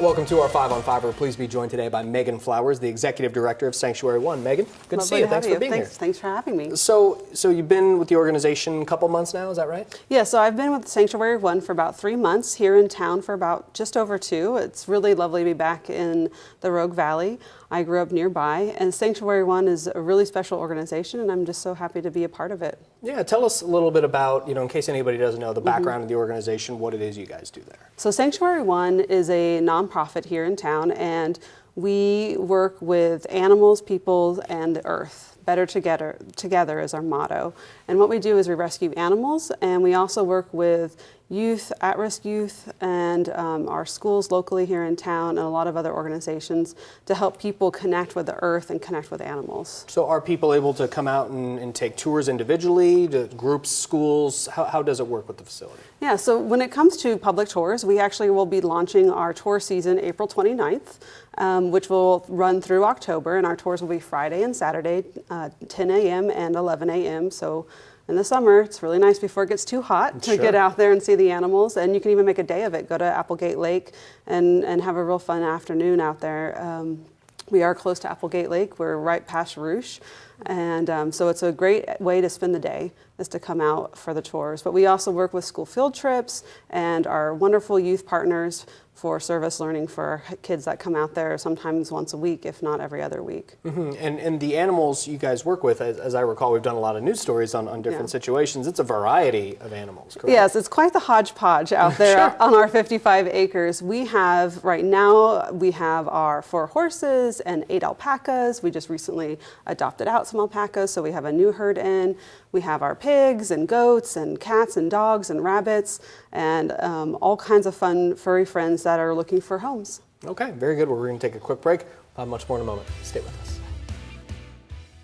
Welcome to our 5 on 5. We're pleased to be joined today by Megan Flowers, the Executive Director of Sanctuary One. Megan, good to see you. Thanks for being here. Thanks for having me. So you've been with the organization a couple months now, is that right? Yeah, so I've been with Sanctuary One for about 3 months, here in town for about just over 2. It's really lovely to be back in the Rogue Valley. I grew up nearby, and Sanctuary One is a really special organization, and I'm just so happy to be a part of it. Yeah, tell us a little bit about, in case anybody doesn't know, the background of the organization, what it is you guys do there. So Sanctuary One is a nonprofit here in town, and we work with animals, people, and the earth. Better together is our motto. And what we do is we rescue animals, and we also work with youth, at-risk youth, and our schools locally here in town, and a lot of other organizations to help people connect with the earth and connect with animals. So are people able to come out and take tours individually, to groups, schools? How does it work with the facility? Yeah, so when it comes to public tours, we actually will be launching our tour season April 29th, which will run through October, and our tours will be Friday and Saturday, 10 a.m. and 11 a.m. So in the summer, it's really nice before it gets too hot to get out there and see the animals, and you can even make a day of it. Go to Applegate Lake and have a real fun afternoon out there. We are close to Applegate Lake. We're right past Rouge, and so it's a great way to spend the day is to come out for the tours. But we also work with school field trips and our wonderful youth partners for service learning for kids that come out there sometimes once a week, if not every other week. Mm-hmm. And the animals you guys work with, as I recall, we've done a lot of news stories on different situations. It's a variety of animals, correct? Yes, it's quite the hodgepodge out there on our 55 acres. We have, right now, we have our 4 horses and 8 alpacas. We just recently adopted out some alpacas, so we have a new herd in. We have our pigs and goats and cats and dogs and rabbits and all kinds of fun furry friends that are looking for homes. Okay, very good. Well, we're going to take a quick break. We'll have much more in a moment. Stay with us.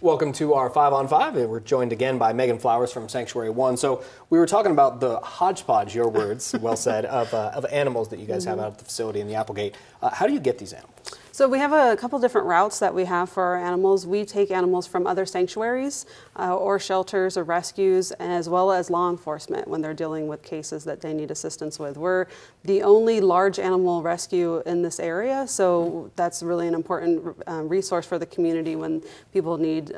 Welcome to our 5 on 5. We're joined again by Megan Flowers from Sanctuary One. So we were talking about the hodgepodge, your words, well said, of animals that you guys have out at the facility in the Applegate. How do you get these animals? So we have a couple different routes that we have for our animals. We take animals from other sanctuaries or shelters or rescues, as well as law enforcement when they're dealing with cases that they need assistance with. We're the only large animal rescue in this area, so that's really an important resource for the community when people need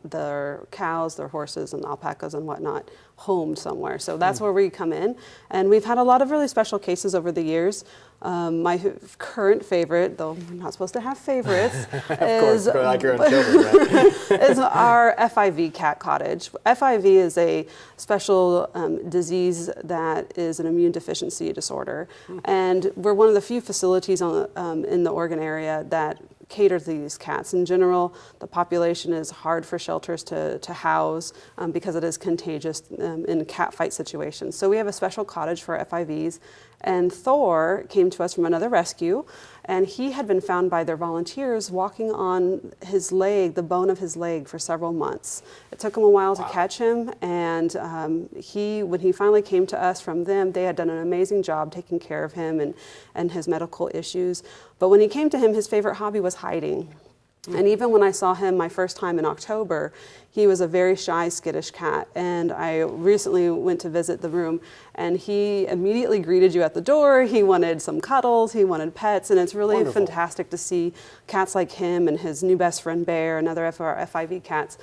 their cows, their horses, and alpacas and whatnot homed somewhere. So that's where we come in. And we've had a lot of really special cases over the years. My current favorite, though we're not supposed to have favorites, is, like your own children, right? is our FIV cat cottage. FIV is a special disease that is an immune deficiency disorder. And we're one of the few facilities in the Oregon area that cater to these cats. In general, the population is hard for shelters to house because it is contagious in cat fight situations. So we have a special cottage for FIVs. And Thor came to us from another rescue, and he had been found by their volunteers walking on his leg, the bone of his leg, for several months. It took him a while to catch him, and when he finally came to us from them, they had done an amazing job taking care of him and his medical issues. But when he came to him, his favorite hobby was hiding. And even when I saw him my first time in October, he was a very shy, skittish cat. And I recently went to visit the room, and he immediately greeted you at the door. He wanted some cuddles, he wanted pets, and it's really fantastic to see cats like him and his new best friend Bear, another of our FIV cats,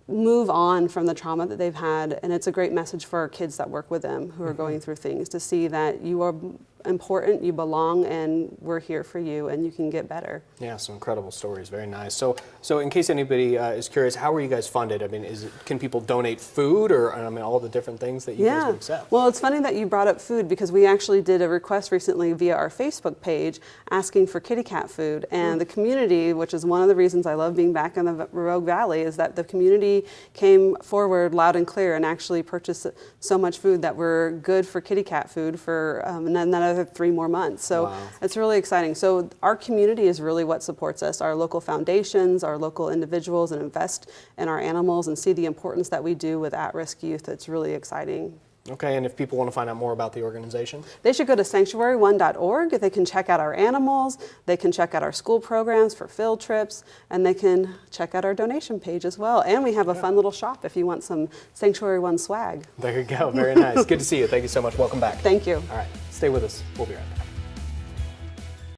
move on from the trauma that they've had. And it's a great message for our kids that work with them who are going through things, to see that you are important, you belong, and we're here for you, and you can get better. Yeah, some incredible stories. Very nice. So in case anybody is curious, how are you guys funded? I mean, can people donate food, or all the different things that you guys would accept? Well, it's funny that you brought up food, because we actually did a request recently via our Facebook page asking for kitty cat food, and the community, which is one of the reasons I love being back in the Rogue Valley, is that the community came forward loud and clear and actually purchased so much food that we're good for kitty cat food for another 3 more months. So it's really exciting. So our community is really what supports us. Our local foundations, our local individuals, and invest in our animals and see the importance that we do with at-risk youth. It's really exciting. Okay, and if people want to find out more about the organization? They should go to sanctuary1.org. They can check out our animals, they can check out our school programs for field trips, and they can check out our donation page as well. And we have a fun little shop if you want some Sanctuary One swag. There you go, very nice. Good to see you. Thank you so much. Welcome back. Thank you. All right, stay with us. We'll be right back.